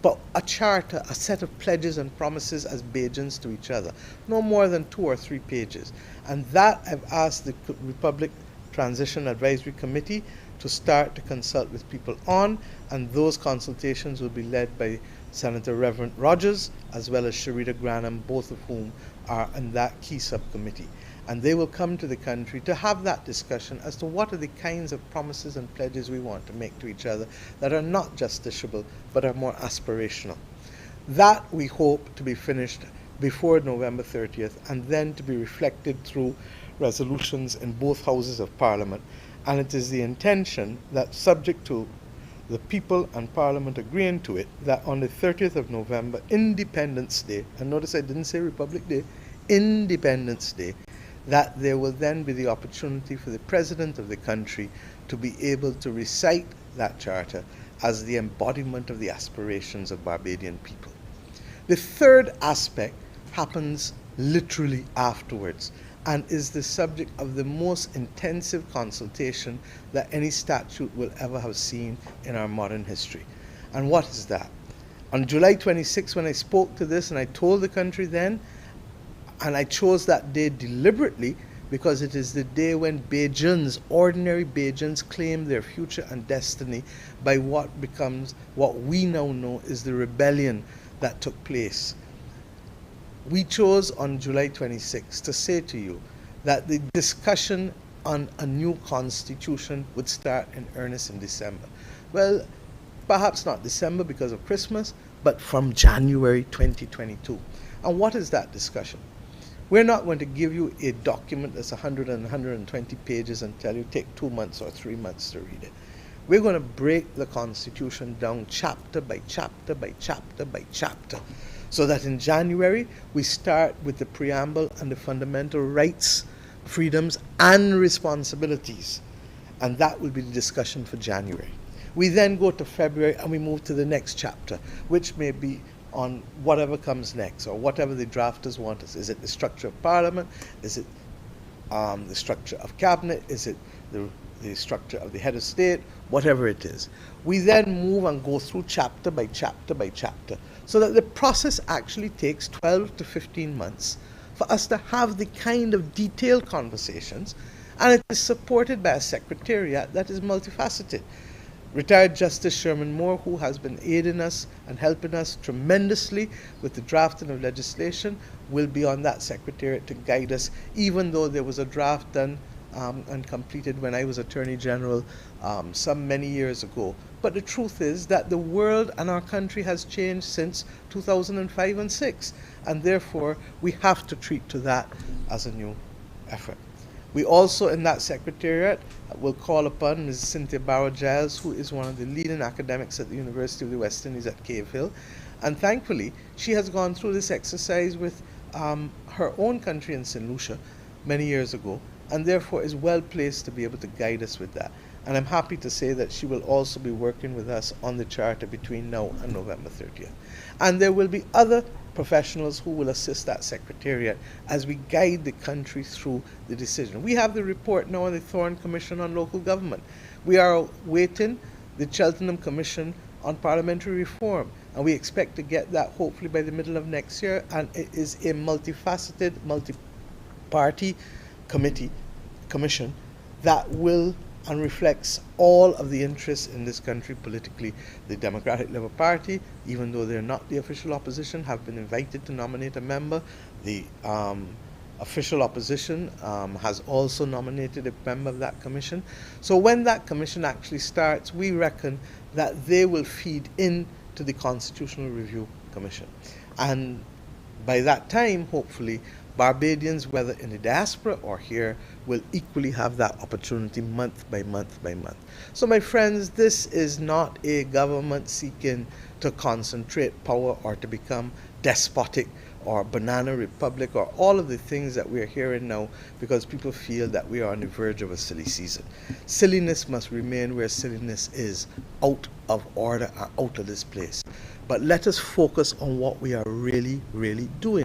but a charter, a set of pledges and promises as Bajans to each other. No more than 2 or 3 pages. And that I've asked the Republic Transition Advisory Committee to start to consult with people on, and those consultations will be led by Senator Reverend Rogers as well as Sharita Granham, both of whom are in that key subcommittee. And they will come to the country to have that discussion as to what are the kinds of promises and pledges we want to make to each other that are not justiciable but are more aspirational. That we hope to be finished before November 30th, and then to be reflected through resolutions in both houses of Parliament. And it is the intention that, subject to the people and Parliament agreeing to it, that on the 30th of November, Independence Day, and notice I didn't say Republic Day, Independence Day, that there will then be the opportunity for the President of the country to be able to recite that charter as the embodiment of the aspirations of Barbadian people. The third aspect happens literally afterwards and is the subject of the most intensive consultation that any statute will ever have seen in our modern history. And what is that? On July 26, when I spoke to this and I told the country then, and I chose that day deliberately because it is the day when Bajans, ordinary Bajans, claim their future and destiny by what becomes what we now know is the rebellion that took place. We chose on July 26 to say to you that the discussion on a new constitution would start in earnest in December. Well, perhaps not December because of Christmas, but from January 2022. And what is that discussion? We're not going to give you a document that's 100 and 120 pages and tell you take 2 months or 3 months to read it. We're going to break the Constitution down chapter by chapter by chapter by chapter, so that in January we start with the preamble and the fundamental rights, freedoms, and responsibilities. And that will be the discussion for January. We then go to February and we move to the next chapter, which may be on whatever comes next or whatever the drafters want us. Is it the structure of Parliament? Is it the structure of Cabinet? Is it the structure of the head of state? Whatever it is. We then move and go through chapter by chapter by chapter, so that the process actually takes 12 to 15 months for us to have the kind of detailed conversations, and it is supported by a secretariat that is multifaceted. Retired Justice Sherman Moore, who has been aiding us and helping us tremendously with the drafting of legislation, will be on that secretariat to guide us, even though there was a draft done and completed when I was Attorney General some many years ago. But the truth is that the world and our country has changed since 2005 and 6, and therefore we have to treat to that as a new effort. We also, in that secretariat, will call upon Ms. Cynthia Barrow-Giles, who is one of the leading academics at the University of the West Indies at Cave Hill. And thankfully, she has gone through this exercise with her own country in St. Lucia many years ago, and therefore is well placed to be able to guide us with that. And I'm happy to say that she will also be working with us on the charter between now and November 30th. And there will be other professionals who will assist that secretariat as we guide the country through the decision. We have the report now on the Thorne Commission on Local Government. We are awaiting the Cheltenham Commission on Parliamentary Reform, and we expect to get that hopefully by the middle of next year. And it is a multifaceted, multi-party commission that will and reflects all of the interests in this country politically. The Democratic Labour Party, even though they're not the official opposition, have been invited to nominate a member. The official opposition has also nominated a member of that commission. So when that commission actually starts, we reckon that they will feed into the Constitutional Review Commission. And by that time, hopefully, Barbadians, whether in the diaspora or here, will equally have that opportunity month by month by month. So my friends, this is not a government seeking to concentrate power or to become despotic or banana republic or all of the things that we're hearing now, because people feel that we are on the verge of a silly season. Silliness must remain where silliness is, out of order and out of this place. But let us focus on what we are really, really doing.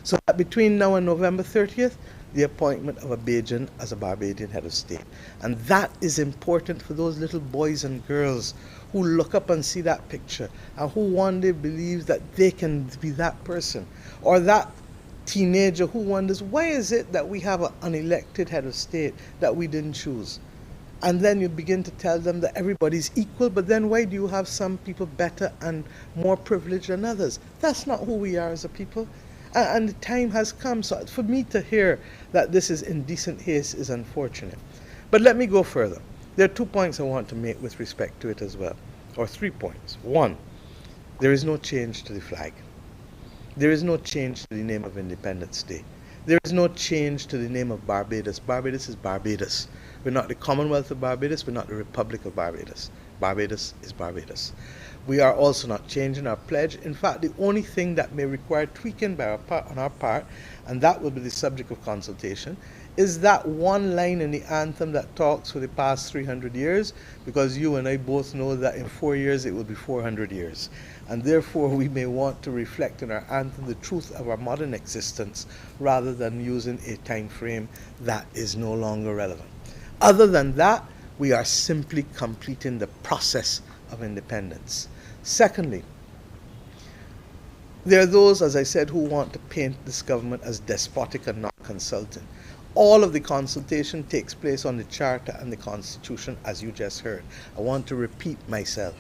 So that between now and November 30th, the appointment of a Bajan as a Barbadian head of state. And that is important for those little boys and girls who look up and see that picture and who one day believe that they can be that person. Or that teenager who wonders, why is it that we have an unelected head of state that we didn't choose? And then you begin to tell them that everybody's equal, but then why do you have some people better and more privileged than others? That's not who we are as a people. And the time has come. So for me to hear that this is indecent haste is unfortunate. But let me go further. There are 2 points I want to make with respect to it as well, or 3 points. One, there is no change to the flag. There is no change to the name of Independence Day. There is no change to the name of Barbados. Barbados is Barbados. We're not the Commonwealth of Barbados. We're not the Republic of Barbados. Barbados is Barbados. We are also not changing our pledge. In fact, the only thing that may require tweaking on our part, and that will be the subject of consultation, is that one line in the anthem that talks for the past 300 years, because you and I both know that in 4 years it will be 400 years. And therefore we may want to reflect in our anthem the truth of our modern existence rather than using a time frame that is no longer relevant. Other than that, we are simply completing the process of independence. Secondly, there are those, as I said, who want to paint this government as despotic and not consulting. All of the consultation takes place on the Charter and the Constitution, as you just heard. I want to repeat myself.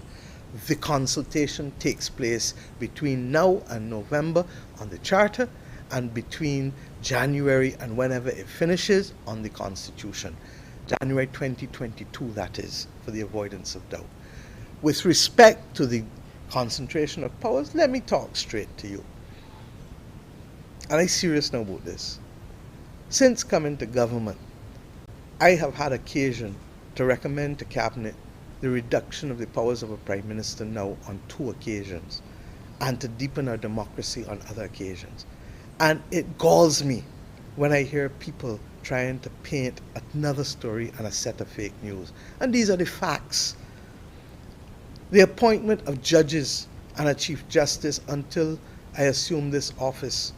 The consultation takes place between now and November on the Charter, and between January and whenever it finishes on the Constitution. January 2022, that is, for the avoidance of doubt. With respect to the concentration of powers, let me talk straight to you. And I'm serious now about this. Since coming to government, I have had occasion to recommend to Cabinet the reduction of the powers of a Prime Minister now on 2 occasions, and to deepen our democracy on other occasions. And it galls me when I hear people trying to paint another story and a set of fake news. And these are the facts. The appointment of judges and a Chief Justice until I assumed this office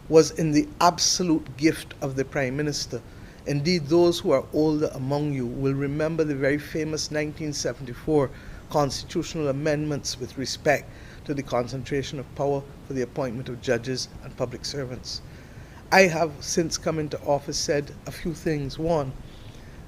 was in the absolute gift of the Prime Minister. Indeed, those who are older among you will remember the very famous 1974 constitutional amendments with respect to the concentration of power for the appointment of judges and public servants. I have, since coming to office, said a few things. One,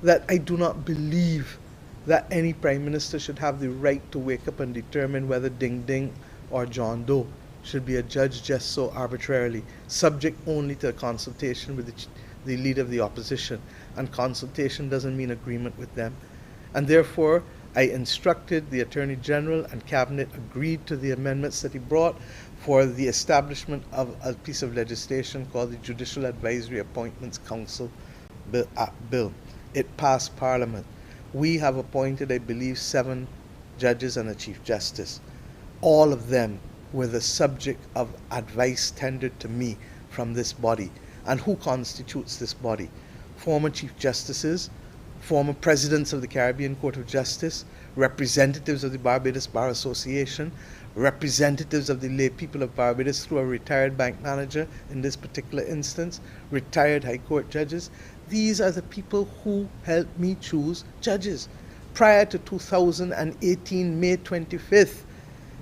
that I do not believe that any Prime Minister should have the right to wake up and determine whether Ding Ding or John Doe should be a judge just so arbitrarily, subject only to a consultation with the leader of the opposition. And consultation doesn't mean agreement with them. And therefore, I instructed the Attorney General, and Cabinet agreed to the amendments that he brought for the establishment of a piece of legislation called the Judicial Advisory Appointments Council Bill. It passed Parliament. We have appointed, I believe, 7 judges and a Chief Justice. All of them were the subject of advice tendered to me from this body. And who constitutes this body? Former Chief Justices, former presidents of the Caribbean Court of Justice, representatives of the Barbados Bar Association, representatives of the lay people of Barbados through a retired bank manager in this particular instance, retired High Court judges. These are the people who helped me choose judges. Prior to 2018, May 25th,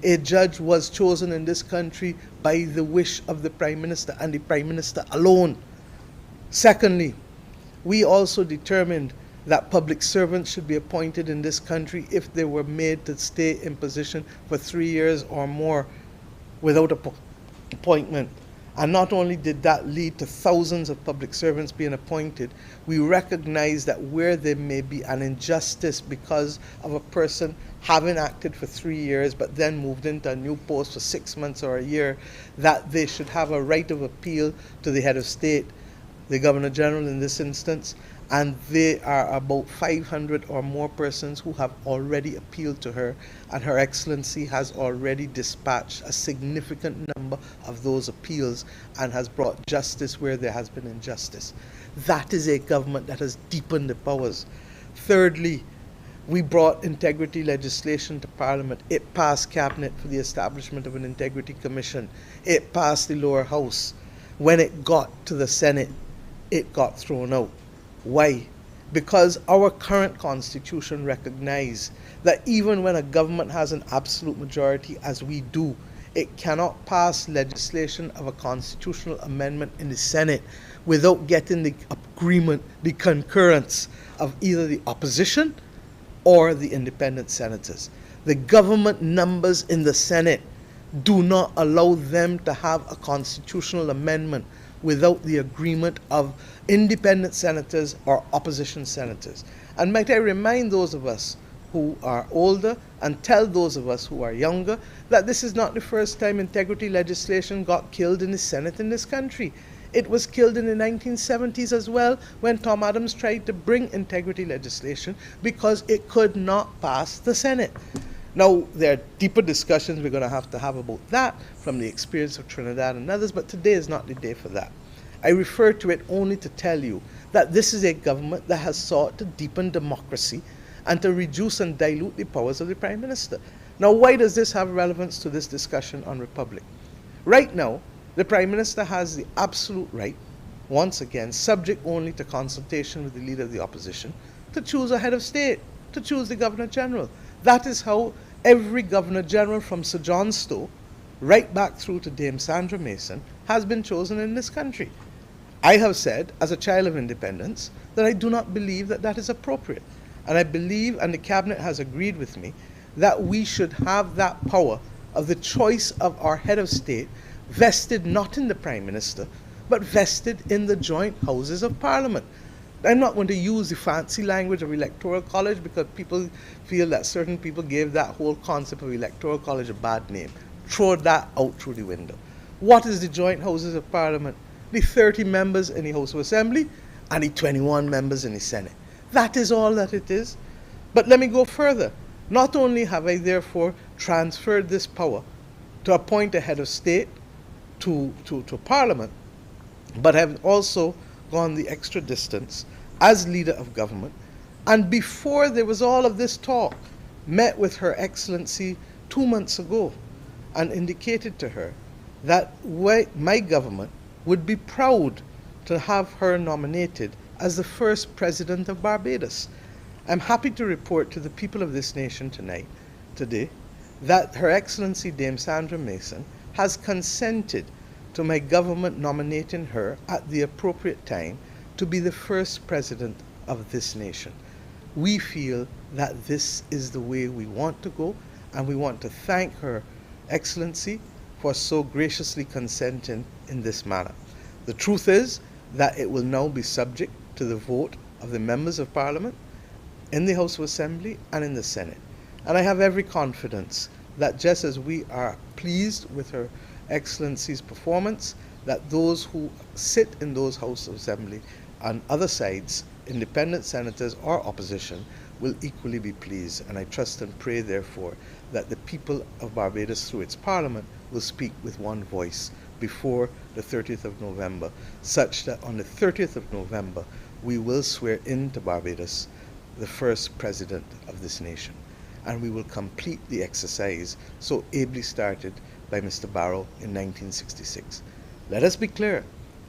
a judge was chosen in this country by the wish of the Prime Minister and the Prime Minister alone. Secondly, we also determined that public servants should be appointed in this country if they were made to stay in position for 3 years or more without appointment. And not only did that lead to thousands of public servants being appointed, we recognize that where there may be an injustice because of a person having acted for 3 years but then moved into a new post for 6 months or a year, that they should have a right of appeal to the head of state, the Governor General in this instance. And there are about 500 or more persons who have already appealed to her, and Her Excellency has already dispatched a significant number of those appeals and has brought justice where there has been injustice. That is a government that has deepened the powers. Thirdly, we brought integrity legislation to Parliament. It passed Cabinet for the establishment of an integrity commission. It passed the lower house. When it got to the Senate, it got thrown out. Why? Because our current constitution recognizes that even when a government has an absolute majority, as we do, it cannot pass legislation of a constitutional amendment in the Senate without getting the agreement, the concurrence of either the opposition or the independent senators. The government numbers in the Senate do not allow them to have a constitutional amendment without the agreement of independent senators or opposition senators. And might I remind those of us who are older and tell those of us who are younger that this is not the first time integrity legislation got killed in the Senate in this country. It was killed in the 1970s as well, when Tom Adams tried to bring integrity legislation because it could not pass the Senate. Now, there are deeper discussions we're going to have about that from the experience of Trinidad and others, but today is not the day for that. I refer to it only to tell you that this is a government that has sought to deepen democracy and to reduce and dilute the powers of the Prime Minister. Now, why does this have relevance to this discussion on Republic? Right now, the Prime Minister has the absolute right, once again, subject only to consultation with the leader of the opposition, to choose a head of state, to choose the Governor General. That is how every Governor General from Sir John Stowe right back through to Dame Sandra Mason has been chosen in this country. I have said, as a child of independence, that I do not believe that that is appropriate. And I believe, and the Cabinet has agreed with me, that we should have that power of the choice of our head of state vested not in the Prime Minister, but vested in the joint houses of Parliament. I'm not going to use the fancy language of electoral college because people feel that certain people gave that whole concept of electoral college a bad name. Throw that out through the window. What is the joint houses of parliament? The 30 members in the House of Assembly and the 21 members in the Senate. That is all that it is. But let me go further. Not only have I therefore transferred this power to appoint a head of state to Parliament, but have also gone the extra distance as leader of government, and before there was all of this talk, met with Her Excellency 2 months ago and indicated to her that my government would be proud to have her nominated as the first president of Barbados. I'm happy to report to the people of this nation today, that Her Excellency Dame Sandra Mason has consented to my government nominating her at the appropriate time to be the first president of this nation. We feel that this is the way we want to go, and we want to thank Her Excellency for so graciously consenting in this manner. The truth is that it will now be subject to the vote of the members of Parliament in the House of Assembly and in the Senate. And I have every confidence that just as we are pleased with Her Excellency's performance, that those who sit in those House of Assembly on other sides, independent senators or opposition, will equally be pleased. And I trust and pray, therefore, that the people of Barbados, through its Parliament, will speak with one voice before the 30th of November, such that on the 30th of November, we will swear into Barbados the first president of this nation. And we will complete the exercise so ably started by Mr. Barrow in 1966. Let us be clear,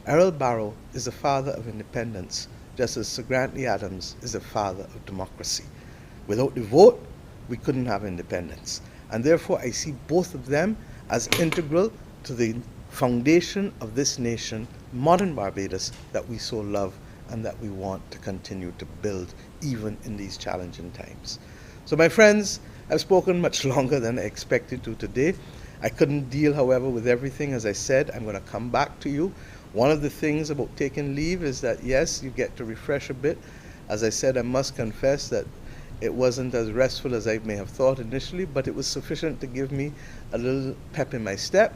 Errol Barrow is the father of independence, just as Sir Grantley Adams is the father of democracy. Without the vote, we couldn't have independence. And therefore, I see both of them as integral to the foundation of this nation, modern Barbados, that we so love and that we want to continue to build even in these challenging times. So my friends, I've spoken much longer than I expected to today. I couldn't deal, however, with everything. As I said, I'm going to come back to you. One of the things about taking leave is that, yes, you get to refresh a bit. As I said, I must confess that it wasn't as restful as I may have thought initially, but it was sufficient to give me a little pep in my step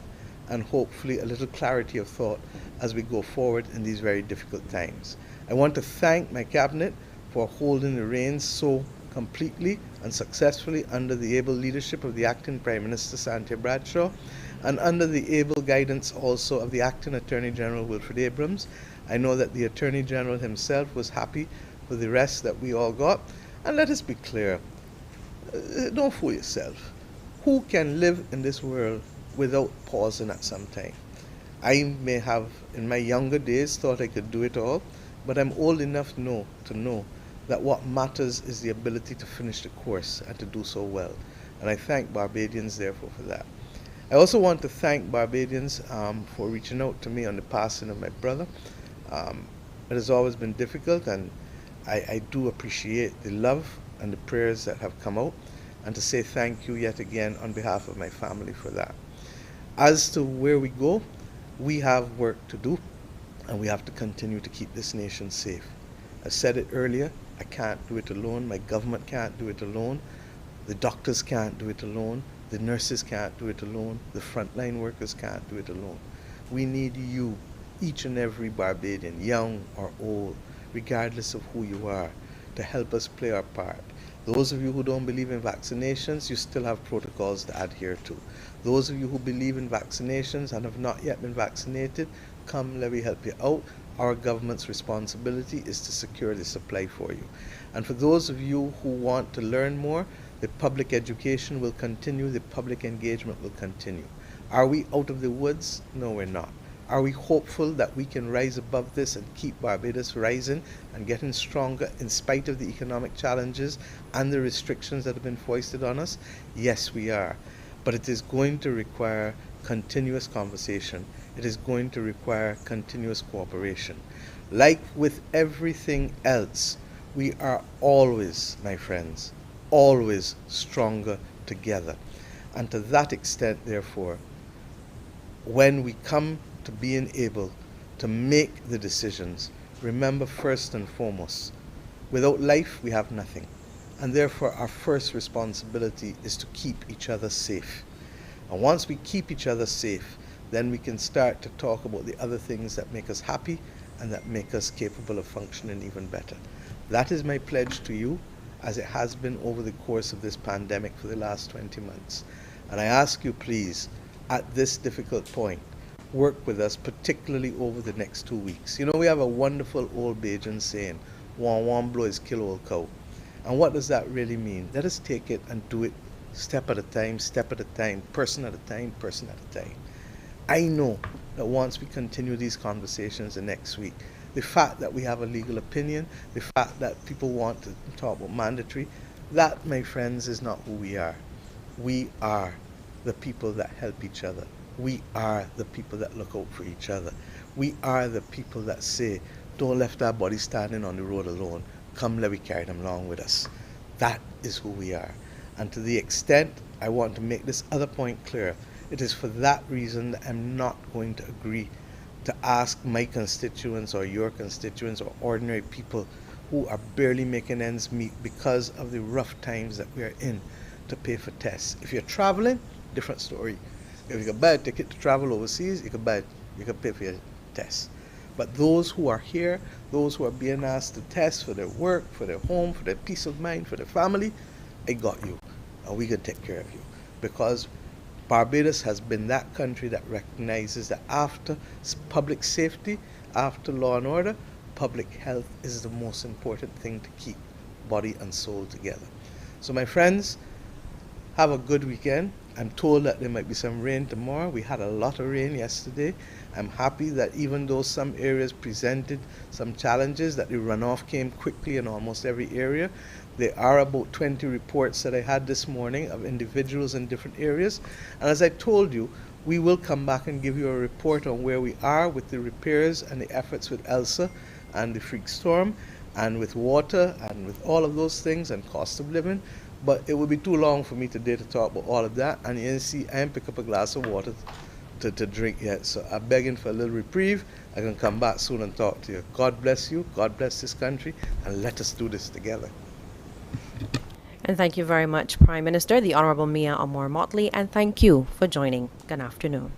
and hopefully a little clarity of thought as we go forward in these very difficult times. I want to thank my cabinet for holding the reins so completely and successfully under the able leadership of the acting Prime Minister Santia Bradshaw, and under the able guidance also of the acting Attorney General Wilfred Abrams. I know that the Attorney General himself was happy with the rest that we all got. And let us be clear, don't fool yourself. Who can live in this world without pausing at some time? I may have, in my younger days, thought I could do it all, but I'm old enough to know that what matters is the ability to finish the course and to do so well. And I thank Barbadians, therefore, for that. I also want to thank Barbadians for reaching out to me on the passing of my brother. It has always been difficult, and I do appreciate the love and the prayers that have come out, and to say thank you yet again on behalf of my family for that. As to where we go, we have work to do, and we have to continue to keep this nation safe. I said it earlier, I can't do it alone, my government can't do it alone, the doctors can't do it alone, the nurses can't do it alone, the frontline workers can't do it alone. We need you, each and every Barbadian, young or old, regardless of who you are, to help us play our part. Those of you who don't believe in vaccinations, you still have protocols to adhere to. Those of you who believe in vaccinations and have not yet been vaccinated, come, let me help you out. Our government's responsibility is to secure the supply for you. And for those of you who want to learn more, the public education will continue, the public engagement will continue. Are we out of the woods? No, we're not. Are we hopeful that we can rise above this and keep Barbados rising and getting stronger in spite of the economic challenges and the restrictions that have been foisted on us? Yes, we are. But it is going to require continuous conversation. It is going to require continuous cooperation. Like with everything else, we are always, my friends, always stronger together. And to that extent, therefore, when we come to being able to make the decisions, remember first and foremost, without life we have nothing. And therefore our first responsibility is to keep each other safe. And once we keep each other safe, then we can start to talk about the other things that make us happy and that make us capable of functioning even better. That is my pledge to you, as it has been over the course of this pandemic for the last 20 months. And I ask you, please, at this difficult point, work with us, particularly over the next 2 weeks. You know, we have a wonderful old Bajan saying, "One blow is kill old cow." And what does that really mean? Let us take it and do it step at a time, person at a time, person at a time. I know that once we continue these conversations the next week, the fact that we have a legal opinion, the fact that people want to talk about mandatory, that, my friends, is not who we are. We are the people that help each other. We are the people that look out for each other. We are the people that say, don't left our body standing on the road alone. Come, let me carry them along with us. That is who we are. And to the extent I want to make this other point clear, it is for that reason that I'm not going to agree to ask my constituents or your constituents or ordinary people who are barely making ends meet because of the rough times that we are in to pay for tests. If you're traveling, different story. If you can buy a ticket to travel overseas, you can pay for your tests. But those who are here, those who are being asked to test for their work, for their home, for their peace of mind, for their family, I got you, and we can take care of you. Because Barbados has been that country that recognizes that after public safety, after law and order, public health is the most important thing to keep body and soul together. So my friends, have a good weekend. I'm told that there might be some rain tomorrow. We had a lot of rain yesterday. I'm happy that even though some areas presented some challenges, that the runoff came quickly in almost every area. There are about 20 reports that I had this morning of individuals in different areas. And as I told you, we will come back and give you a report on where we are with the repairs and the efforts with Elsa and the freak storm and with water and with all of those things and cost of living. But it would be too long for me today to talk about all of that. And you see, I ain't pick up a glass of water to drink yet. So I'm begging for a little reprieve. I can come back soon and talk to you. God bless you. God bless this country. And let us do this together. And thank you very much, Prime Minister, the Honourable Mia Amor Mottley, and thank you for joining. Good afternoon.